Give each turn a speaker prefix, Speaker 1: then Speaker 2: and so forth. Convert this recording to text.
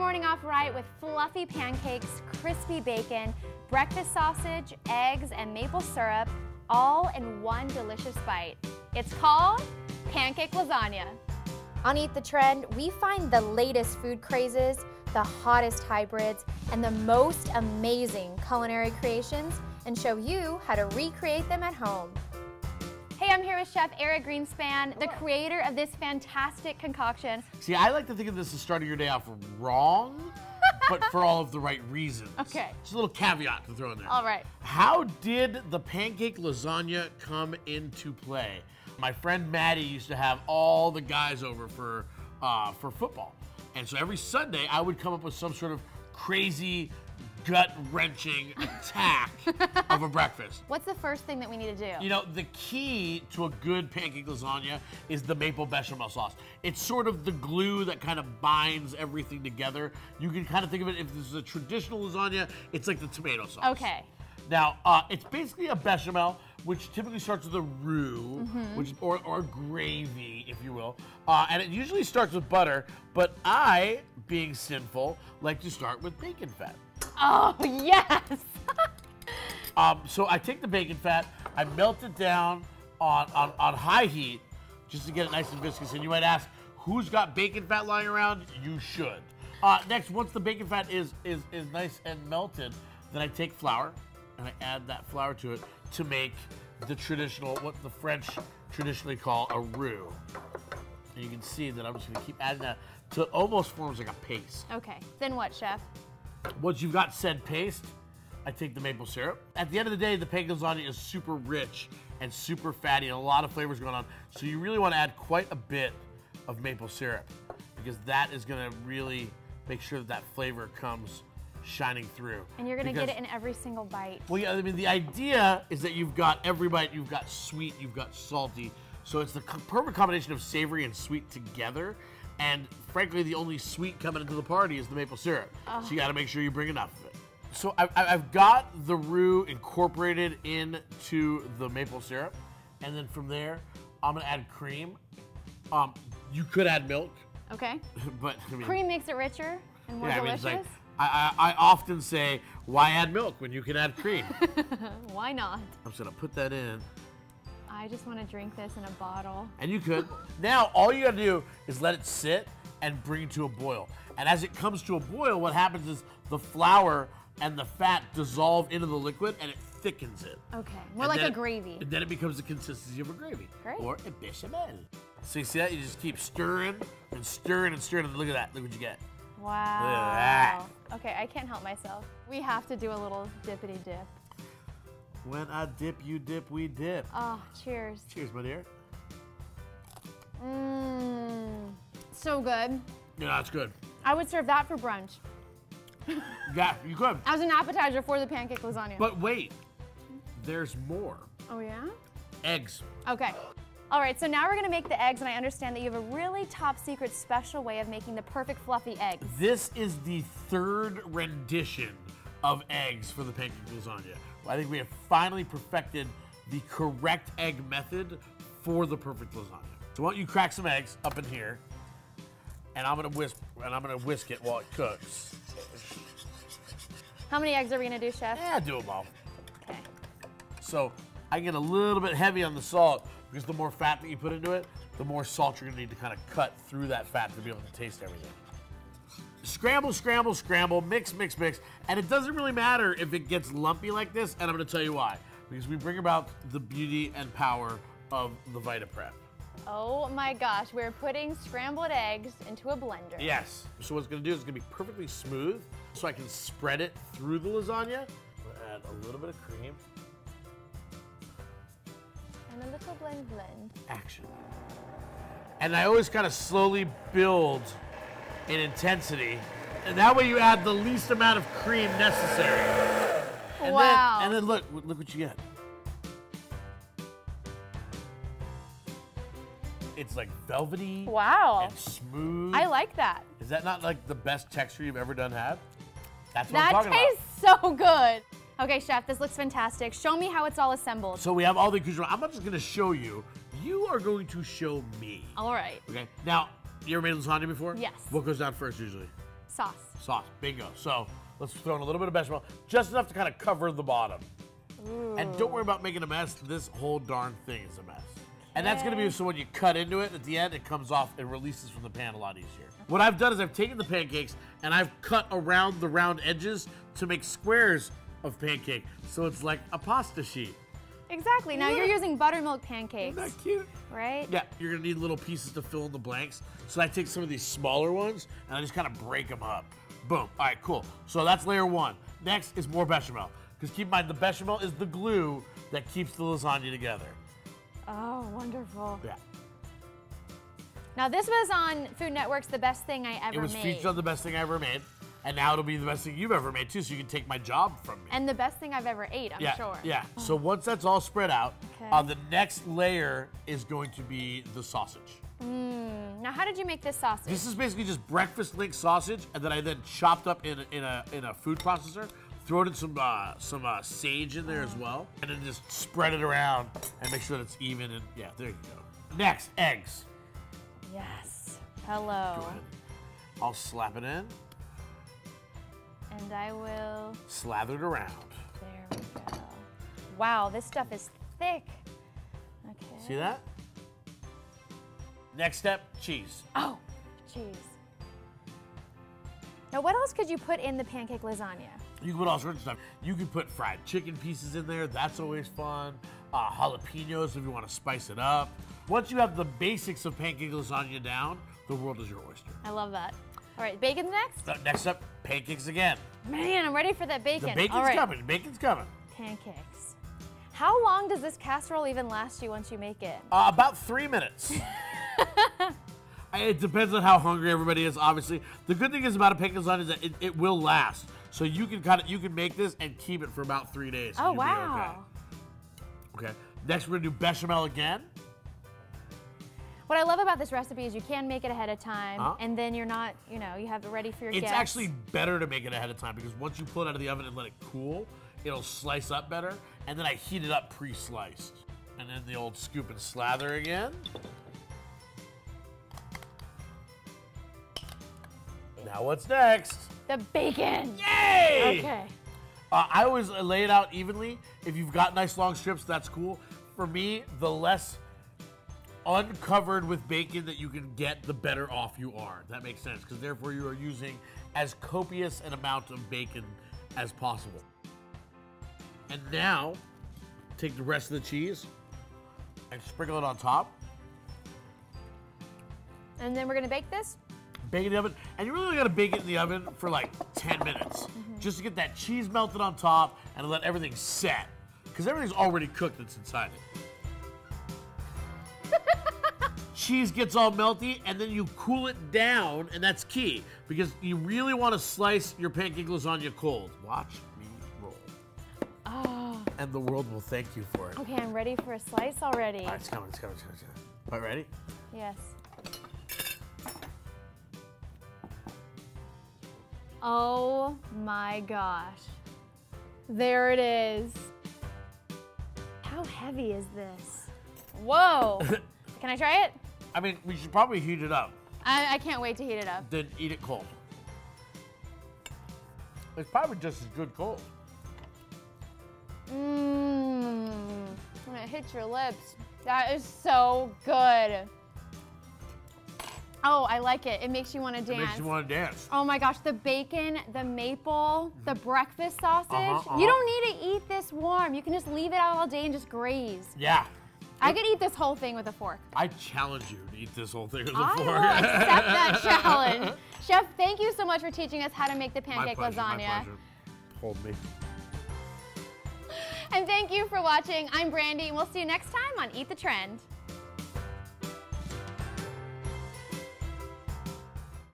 Speaker 1: morning off right with fluffy pancakes, crispy bacon, breakfast sausage, eggs, and maple syrup, all in one delicious bite. It's called Pancake Lasagna. On Eat the Trend, we find the latest food crazes, the hottest hybrids, and the most amazing culinary creations, and show you how to recreate them at home. Hey, I'm here with Chef Eric Greenspan, the creator of this fantastic concoction.
Speaker 2: See, I like to think of this as starting your day off wrong, but for all of the right reasons.
Speaker 1: Okay.
Speaker 2: Just a little caveat to throw in there.
Speaker 1: All right.
Speaker 2: How did the pancake lasagna come into play? My friend Maddie used to have all the guys over for football. And so every Sunday, I would come up with some sort of crazy, gut-wrenching attack of a breakfast.
Speaker 1: What's the first thing that we need to do?
Speaker 2: You know, the key to a good pancake lasagna is the maple bechamel sauce. It's sort of the glue that kind of binds everything together. You can kind of think of it, if this is a traditional lasagna, it's like the tomato sauce.
Speaker 1: Okay.
Speaker 2: Now, it's basically a bechamel, which typically starts with a roux, which or gravy, if you will. And it usually starts with butter, but I, being sinful, like to start with bacon fat.
Speaker 1: Oh, yes!
Speaker 2: So I take the bacon fat, I melt it down on high heat, just to get it nice and viscous. And you might ask, who's got bacon fat lying around? You should. Next, once the bacon fat is nice and melted, then I take flour, and I add that flour to it to make the traditional, what the French traditionally call a roux. And you can see that I'm just gonna keep adding that till it almost forms like a paste.
Speaker 1: Okay, then what, Chef?
Speaker 2: Once you've got said paste, I take the maple syrup. At the end of the day, the pancake lasagna is super rich and super fatty and a lot of flavors going on. So you really want to add quite a bit of maple syrup because that is going to really make sure that flavor comes shining through.
Speaker 1: And you're going to get it in every single bite.
Speaker 2: Well, yeah, I mean, the idea is that you've got every bite, you've got sweet, you've got salty. So it's the perfect combination of savory and sweet together. And frankly, the only sweet coming into the party is the maple syrup. Oh. So you got to make sure you bring enough of it. So I've got the roux incorporated into the maple syrup. And then from there, I'm going to add cream. You could add milk.
Speaker 1: Okay.
Speaker 2: But I mean,
Speaker 1: cream makes it richer and more delicious.
Speaker 2: I mean, it's like, I often say, why add milk when you can add cream?
Speaker 1: Why not?
Speaker 2: I'm just going to put that in.
Speaker 1: I just want to drink this in a bottle.
Speaker 2: And you could. Now, all you gotta do is let it sit and bring it to a boil. And as it comes to a boil, what happens is the flour and the fat dissolve into the liquid and it thickens it.
Speaker 1: Okay, more like a gravy.
Speaker 2: And then it becomes the consistency of a gravy.
Speaker 1: Great.
Speaker 2: Or a béchamel. So you see that? You just keep stirring and stirring and stirring. And look at that. Look what you get.
Speaker 1: Wow.
Speaker 2: Look at that.
Speaker 1: Okay, I can't help myself. We have to do a little dippity dip.
Speaker 2: When I dip, you dip, we dip.
Speaker 1: Oh, cheers.
Speaker 2: Cheers, my dear.
Speaker 1: Mmm, so good.
Speaker 2: Yeah, that's good.
Speaker 1: I would serve that for brunch.
Speaker 2: Yeah, you could.
Speaker 1: As an appetizer for the pancake lasagna.
Speaker 2: But wait, there's more.
Speaker 1: Oh, yeah?
Speaker 2: Eggs.
Speaker 1: Okay. All right, so now we're gonna make the eggs, and I understand that you have a really top secret special way of making the perfect fluffy eggs.
Speaker 2: This is the third rendition of eggs for the pancake lasagna. I think we have finally perfected the correct egg method for the perfect lasagna. So why don't you crack some eggs up in here, and I'm gonna whisk it while it cooks.
Speaker 1: How many eggs are we gonna do, Chef?
Speaker 2: Yeah, do them all.
Speaker 1: Okay.
Speaker 2: So I get a little bit heavy on the salt because the more fat that you put into it, the more salt you're gonna need to kind of cut through that fat to be able to taste everything. Scramble, scramble, scramble, mix, mix, mix. And it doesn't really matter if it gets lumpy like this, and I'm gonna tell you why. Because we bring about the beauty and power of the VitaPrep.
Speaker 1: Oh my gosh, we're putting scrambled eggs into a blender.
Speaker 2: Yes. So what it's gonna do is it's gonna be perfectly smooth, so I can spread it through the lasagna. We'll add a little bit of cream.
Speaker 1: And a little blend.
Speaker 2: Action. And I always kind of slowly build in intensity, and that way you add the least amount of cream necessary. And
Speaker 1: wow.
Speaker 2: And then look what you get. It's like velvety.
Speaker 1: Wow.
Speaker 2: And smooth.
Speaker 1: I like that.
Speaker 2: Is that not like the best texture you've ever done had? That's what I'm talking
Speaker 1: about. That tastes so good. Okay, Chef, this looks fantastic. Show me how it's all assembled.
Speaker 2: So we have all the ingredients. I'm not just gonna show you. You are going to show me.
Speaker 1: All right.
Speaker 2: Okay. Now, you ever made lasagna before?
Speaker 1: Yes.
Speaker 2: What goes down first usually?
Speaker 1: Sauce.
Speaker 2: Sauce, bingo. So let's throw in a little bit of bechamel, just enough to kind of cover the bottom.
Speaker 1: Ooh.
Speaker 2: And don't worry about making a mess. This whole darn thing is a mess. And that's gonna be so when you cut into it, at the end, it comes off and releases from the pan a lot easier. What I've done is I've taken the pancakes and I've cut around the round edges to make squares of pancake. So it's like a pasta sheet.
Speaker 1: Exactly. Now you're using buttermilk pancakes.
Speaker 2: Isn't that cute?
Speaker 1: Right?
Speaker 2: Yeah, you're gonna need little pieces to fill in the blanks. So I take some of these smaller ones and I just kind of break them up. Boom. All right, cool. So that's layer one. Next is more bechamel. Because keep in mind, the bechamel is the glue that keeps the lasagna together.
Speaker 1: Oh, wonderful.
Speaker 2: Yeah.
Speaker 1: Now this was on Food Network's The Best Thing I Ever
Speaker 2: It was
Speaker 1: Made.
Speaker 2: featured on The Best Thing I Ever Made. And now it'll be the best thing you've ever made too, so you can take my job from me.
Speaker 1: And the best thing I've ever ate, I'm sure.
Speaker 2: Yeah. So once that's all spread out,
Speaker 1: Okay.
Speaker 2: the next layer is going to be the sausage.
Speaker 1: Now how did you make this sausage?
Speaker 2: This is basically just breakfast link sausage, and then I then chopped up in a food processor. Throw it in some sage in there as well, and then just spread it around and make sure that it's even. And yeah, there you go. Next, eggs.
Speaker 1: Yes. Hello.
Speaker 2: Go ahead. I'll slap it in.
Speaker 1: And I will.
Speaker 2: Slather it around.
Speaker 1: There we go. Wow, this stuff is thick. Okay.
Speaker 2: See that? Next step, cheese.
Speaker 1: Oh, cheese. Now, what else could you put in the pancake lasagna?
Speaker 2: You can put all sorts of stuff. You can put fried chicken pieces in there. That's always fun. Jalapenos if you want to spice it up. Once you have the basics of pancake lasagna down, the world is your oyster.
Speaker 1: I love that. All right, bacon's next?
Speaker 2: Next up, pancakes again.
Speaker 1: Man, I'm ready for that bacon.
Speaker 2: The bacon's
Speaker 1: All right.
Speaker 2: coming. Bacon's coming.
Speaker 1: Pancakes. How long does this casserole even last you once you make it?
Speaker 2: About 3 minutes. It depends on how hungry everybody is, obviously. The good thing is about a pancake lasagna is that it will last. So you can make this and keep it for about 3 days.
Speaker 1: Oh,
Speaker 2: You'll be
Speaker 1: wow.
Speaker 2: Okay. Next, we're gonna do bechamel again.
Speaker 1: What I love about this recipe is you can make it ahead of time, and then you're not, you have it ready for your guests.
Speaker 2: It's actually better to make it ahead of time because once you pull it out of the oven and let it cool, it'll slice up better. And then I heat it up pre-sliced. And then the old scoop and slather again. Now what's next?
Speaker 1: The bacon.
Speaker 2: Yay!
Speaker 1: Okay.
Speaker 2: I always lay it out evenly. If you've got nice long strips, that's cool. For me, the less uncovered with bacon that you can get, the better off you are. That makes sense, because therefore you are using as copious an amount of bacon as possible. And now, take the rest of the cheese and sprinkle it on top.
Speaker 1: And then we're gonna bake this?
Speaker 2: Bake it in the oven, and you really gotta bake it in the oven for like 10 minutes, just to get that cheese melted on top and to let everything set, because everything's already cooked that's inside it. Cheese gets all melty, and then you cool it down, and that's key, because you really want to slice your pancake lasagna cold. Watch me roll.
Speaker 1: Oh.
Speaker 2: And the world will thank you for it.
Speaker 1: Okay, I'm ready for a slice already.
Speaker 2: All right, it's coming, it's coming, it's coming, it's coming. All right, ready?
Speaker 1: Yes. Oh my gosh. There it is. How heavy is this? Whoa. Can I try it?
Speaker 2: I mean, we should probably heat it up.
Speaker 1: I can't wait to heat it up.
Speaker 2: Then eat it cold. It's probably just as good cold.
Speaker 1: Mmm. When it hits your lips, that is so good. Oh, I like it. It makes you want to dance.
Speaker 2: It makes you want to dance.
Speaker 1: Oh my gosh, the bacon, the maple, the breakfast sausage. You don't need to eat this warm. You can just leave it out all day and just graze.
Speaker 2: Yeah.
Speaker 1: I could eat this whole thing with a fork.
Speaker 2: I challenge you to eat this whole thing with a
Speaker 1: I
Speaker 2: fork.
Speaker 1: will accept that challenge. Chef, thank you so much for teaching us how to make the pancake lasagna.
Speaker 2: My pleasure. Hold me.
Speaker 1: And thank you for watching. I'm Brandy, and we'll see you next time on Eat the Trend.